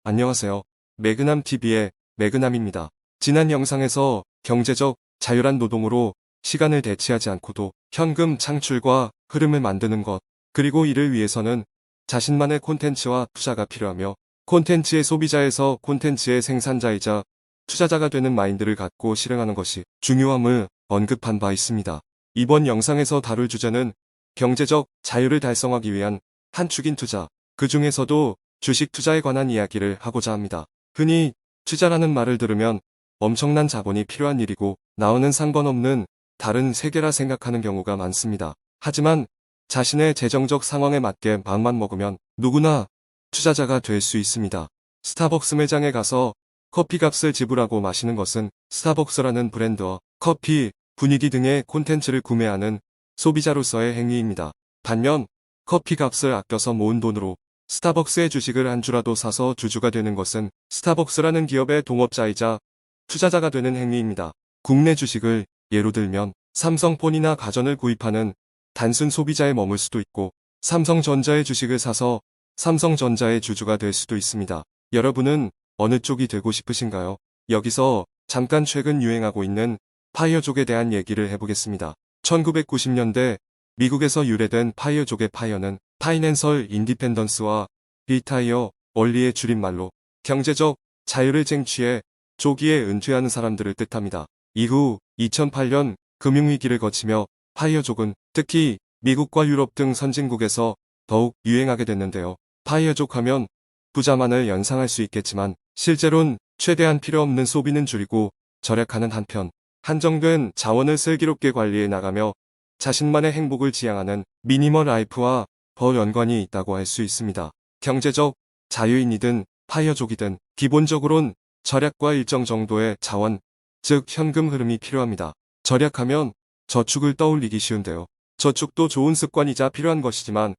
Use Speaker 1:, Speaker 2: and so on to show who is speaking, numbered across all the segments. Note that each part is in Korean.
Speaker 1: 안녕하세요. 매그남TV의 매그남입니다. 지난 영상에서 경제적 자유란 노동으로 시간을 대체하지 않고도 현금 창출과 흐름을 만드는 것, 그리고 이를 위해서는 자신만의 콘텐츠와 투자가 필요하며 콘텐츠의 소비자에서 콘텐츠의 생산자이자 투자자가 되는 마인드를 갖고 실행하는 것이 중요함을 언급한 바 있습니다. 이번 영상에서 다룰 주제는 경제적 자유를 달성하기 위한 한 축인 투자, 그 중에서도 주식 투자에 관한 이야기를 하고자 합니다. 흔히 투자라는 말을 들으면 엄청난 자본이 필요한 일이고 나오는 상관없는 다른 세계라 생각하는 경우가 많습니다. 하지만 자신의 재정적 상황에 맞게 마음만 먹으면 누구나 투자자가 될 수 있습니다. 스타벅스 매장에 가서 커피값을 지불하고 마시는 것은 스타벅스라는 브랜드와 커피, 분위기 등의 콘텐츠를 구매하는 소비자로서의 행위입니다. 반면 커피값을 아껴서 모은 돈으로 스타벅스의 주식을 한 주라도 사서 주주가 되는 것은 스타벅스라는 기업의 동업자이자 투자자가 되는 행위입니다. 국내 주식을 예로 들면 삼성폰이나 가전을 구입하는 단순 소비자에 머물 수도 있고 삼성전자의 주식을 사서 삼성전자의 주주가 될 수도 있습니다. 여러분은 어느 쪽이 되고 싶으신가요? 여기서 잠깐 최근 유행하고 있는 파이어족에 대한 얘기를 해보겠습니다. 1990년대 미국에서 유래된 파이어족의 파이어는 파이낸셜 인디펜던스와 리타이어 얼리의 줄임말로 경제적 자유를 쟁취해 조기에 은퇴하는 사람들을 뜻합니다. 이후 2008년 금융위기를 거치며 파이어족은 특히 미국과 유럽 등 선진국에서 더욱 유행하게 됐는데요. 파이어족 하면 부자만을 연상할 수 있겠지만 실제론 최대한 필요 없는 소비는 줄이고 절약하는 한편 한정된 자원을 슬기롭게 관리해 나가며 자신만의 행복을 지향하는 미니멀 라이프와 더 연관이 있다고 할 수 있습니다. 경제적 자유인이든 파이어족이든 기본적으론 절약과 일정 정도의 자원, 즉 현금 흐름이 필요합니다. 절약하면 저축을 떠올리기 쉬운데요. 저축도 좋은 습관이자 필요한 것이지만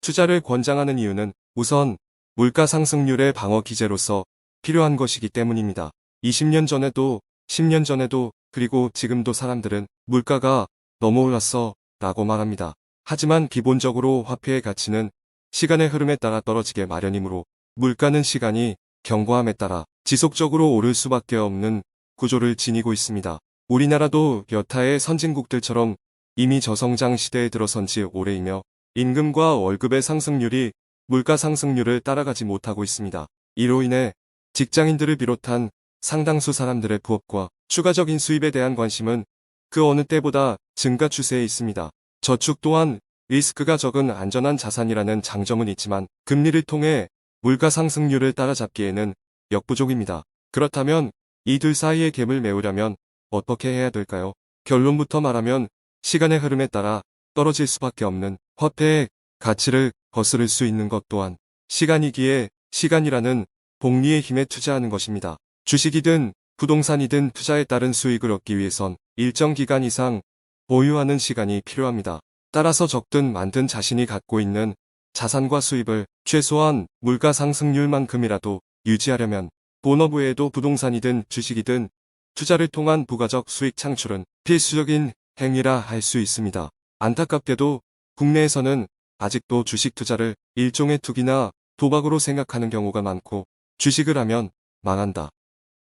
Speaker 1: 투자를 권장하는 이유는 우선 물가 상승률의 방어 기제로서 필요한 것이기 때문입니다. 20년 전에도 10년 전에도 그리고 지금도 사람들은 물가가 너무 올랐어 라고 말합니다. 하지만 기본적으로 화폐의 가치는 시간의 흐름에 따라 떨어지게 마련이므로 물가는 시간이 경과함에 따라 지속적으로 오를 수밖에 없는 구조를 지니고 있습니다. 우리나라도 여타의 선진국들처럼 이미 저성장 시대에 들어선 지 오래이며 임금과 월급의 상승률이 물가 상승률을 따라가지 못하고 있습니다. 이로 인해 직장인들을 비롯한 상당수 사람들의 부업과 추가적인 수입에 대한 관심은 그 어느 때보다 증가 추세에 있습니다. 저축 또한 리스크가 적은 안전한 자산이라는 장점은 있지만 금리를 통해 물가 상승률을 따라잡기에는 역부족입니다. 그렇다면 이 둘 사이의 갭을 메우려면 어떻게 해야 될까요? 결론부터 말하면 시간의 흐름에 따라 떨어질 수밖에 없는 화폐의 가치를 거스를 수 있는 것 또한 시간이기에 시간이라는 복리의 힘에 투자하는 것입니다. 주식이든 부동산이든 투자에 따른 수익을 얻기 위해선 일정 기간 이상 보유하는 시간이 필요합니다. 따라서 적든 많든 자신이 갖고 있는 자산과 수입을 최소한 물가 상승률만큼이라도 유지하려면 본업 외에도 부동산이든 주식이든 투자를 통한 부가적 수익 창출은 필수적인 행위라 할 수 있습니다. 안타깝게도 국내에서는 아직도 주식 투자를 일종의 투기나 도박으로 생각하는 경우가 많고 주식을 하면 망한다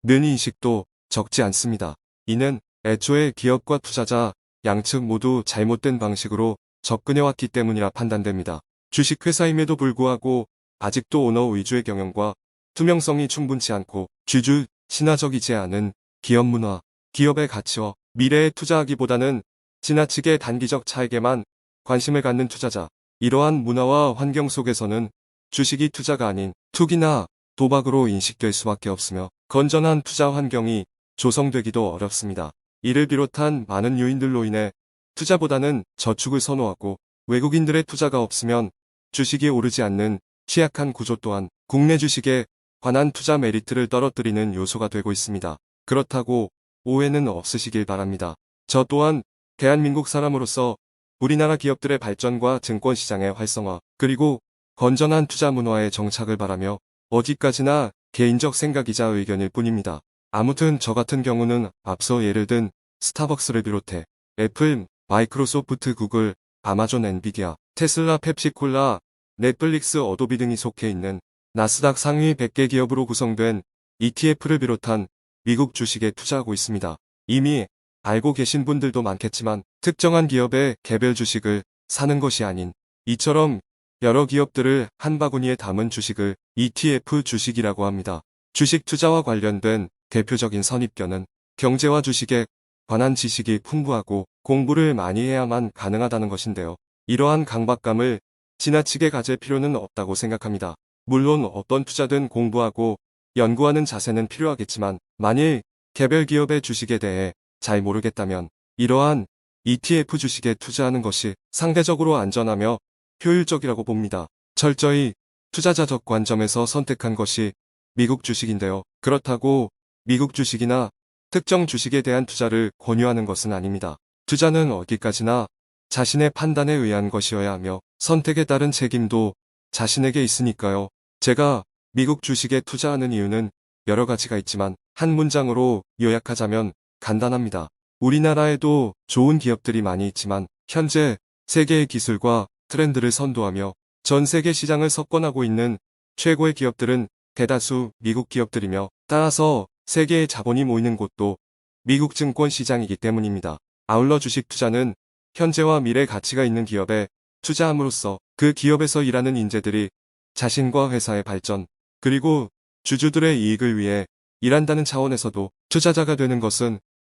Speaker 1: 는 인식도 적지 않습니다. 이는 애초에 기업과 투자자 양측 모두 잘못된 방식으로 접근해왔기 때문이라 판단됩니다. 주식회사임에도 불구하고 아직도 오너 위주의 경영과 투명성이 충분치 않고 주주 친화적이지 않은 기업 문화, 기업의 가치와 미래에 투자하기보다는 지나치게 단기적 차익에만 관심을 갖는 투자자, 이러한 문화와 환경 속에서는 주식이 투자가 아닌 투기나 도박으로 인식될 수밖에 없으며 건전한 투자 환경이 조성되기도 어렵습니다. 이를 비롯한 많은 요인들로 인해 투자보다는 저축을 선호하고 외국인들의 투자가 없으면 주식이 오르지 않는 취약한 구조 또한 국내 주식에 관한 투자 메리트를 떨어뜨리는 요소가 되고 있습니다. 그렇다고 오해는 없으시길 바랍니다. 저 또한 대한민국 사람으로서 우리나라 기업들의 발전과 증권시장의 활성화 그리고 건전한 투자 문화의 정착을 바라며 어디까지나 개인적 생각이자 의견일 뿐입니다. 아무튼 저 같은 경우는 앞서 예를 든 스타벅스를 비롯해 애플, 마이크로소프트, 구글, 아마존, 엔비디아, 테슬라, 펩시콜라, 넷플릭스, 어도비 등이 속해 있는 나스닥 상위 100개 기업으로 구성된 ETF를 비롯한 미국 주식에 투자하고 있습니다. 이미 알고 계신 분들도 많겠지만 특정한 기업의 개별 주식을 사는 것이 아닌 이처럼 여러 기업들을 한 바구니에 담은 주식을 ETF 주식이라고 합니다. 주식 투자와 관련된 대표적인 선입견은 경제와 주식에 관한 지식이 풍부하고 공부를 많이 해야만 가능하다는 것인데요. 이러한 강박감을 지나치게 가질 필요는 없다고 생각합니다. 물론 어떤 투자든 공부하고 연구하는 자세는 필요하겠지만 만일 개별 기업의 주식에 대해 잘 모르겠다면 이러한 ETF 주식에 투자하는 것이 상대적으로 안전하며 효율적이라고 봅니다. 철저히 투자자적 관점에서 선택한 것이 미국 주식인데요. 그렇다고 미국 주식이나 특정 주식에 대한 투자를 권유하는 것은 아닙니다. 투자는 어디까지나 자신의 판단에 의한 것이어야 하며 선택에 따른 책임도 자신에게 있으니까요. 제가 미국 주식에 투자하는 이유는 여러 가지가 있지만 한 문장으로 요약하자면 간단합니다. 우리나라에도 좋은 기업들이 많이 있지만 현재 세계의 기술과 트렌드를 선도하며 전 세계 시장을 석권하고 있는 최고의 기업들은 대다수 미국 기업들이며 따라서 세계의 자본이 모이는 곳도 미국 증권 시장이기 때문입니다. 아울러 주식 투자는 현재와 미래 가치가 있는 기업에 투자함으로써 그 기업에서 일하는 인재들이 자신과 회사의 발전, 그리고 주주들의 이익을 위해 일한다는 차원에서도 투자자가 되는 것은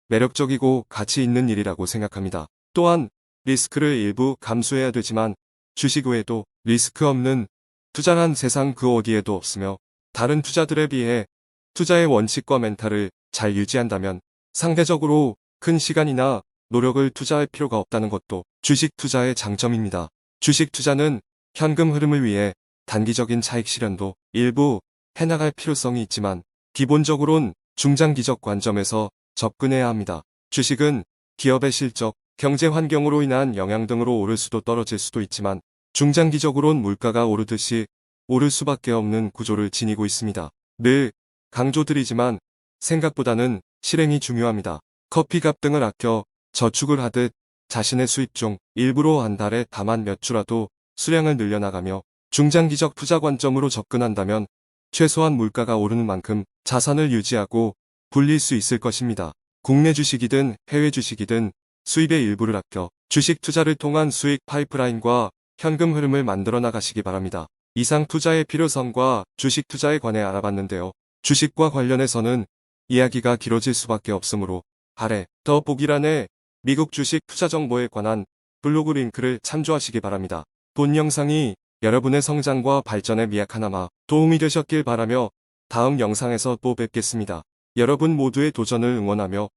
Speaker 1: 매력적이고 가치 있는 일이라고 생각합니다. 또한 리스크를 일부 감수해야 되지만 주식 외에도 리스크 없는 투자란 세상 그 어디에도 없으며 다른 투자들에 비해 투자의 원칙과 멘탈을 잘 유지한다면 상대적으로 큰 시간이나 노력을 투자할 필요가 없다는 것도 주식 투자의 장점입니다. 주식 투자는 현금 흐름을 위해 단기적인 차익 실현도 일부 해나갈 필요성이 있지만 기본적으론 중장기적 관점에서 접근해야 합니다. 주식은 기업의 실적, 경제 환경으로 인한 영향 등으로 오를 수도 떨어질 수도 있지만 중장기적으론 물가가 오르듯이 오를 수밖에 없는 구조를 지니고 있습니다. 늘 강조드리지만 생각보다는 실행이 중요합니다. 커피값 등을 아껴 저축을 하듯 자신의 수입 중 일부로 한 달에 다만 몇 주라도 수량을 늘려나가며 중장기적 투자 관점으로 접근한다면 최소한 물가가 오르는 만큼 자산을 유지하고 불릴 수 있을 것입니다. 국내 주식이든 해외 주식이든 수입의 일부를 아껴 주식 투자를 통한 수익 파이프라인과 현금 흐름을 만들어 나가시기 바랍니다. 이상 투자의 필요성과 주식 투자에 관해 알아봤는데요. 주식과 관련해서는 이야기가 길어질 수밖에 없으므로 아래 더 보기란에 미국 주식 투자 정보에 관한 블로그 링크를 참조하시기 바랍니다. 본 영상이 여러분의 성장과 발전에 미약하나마 도움이 되셨길 바라며 다음 영상에서 또 뵙겠습니다. 여러분 모두의 도전을 응원하며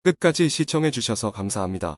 Speaker 1: 끝까지 시청해 주셔서 감사합니다.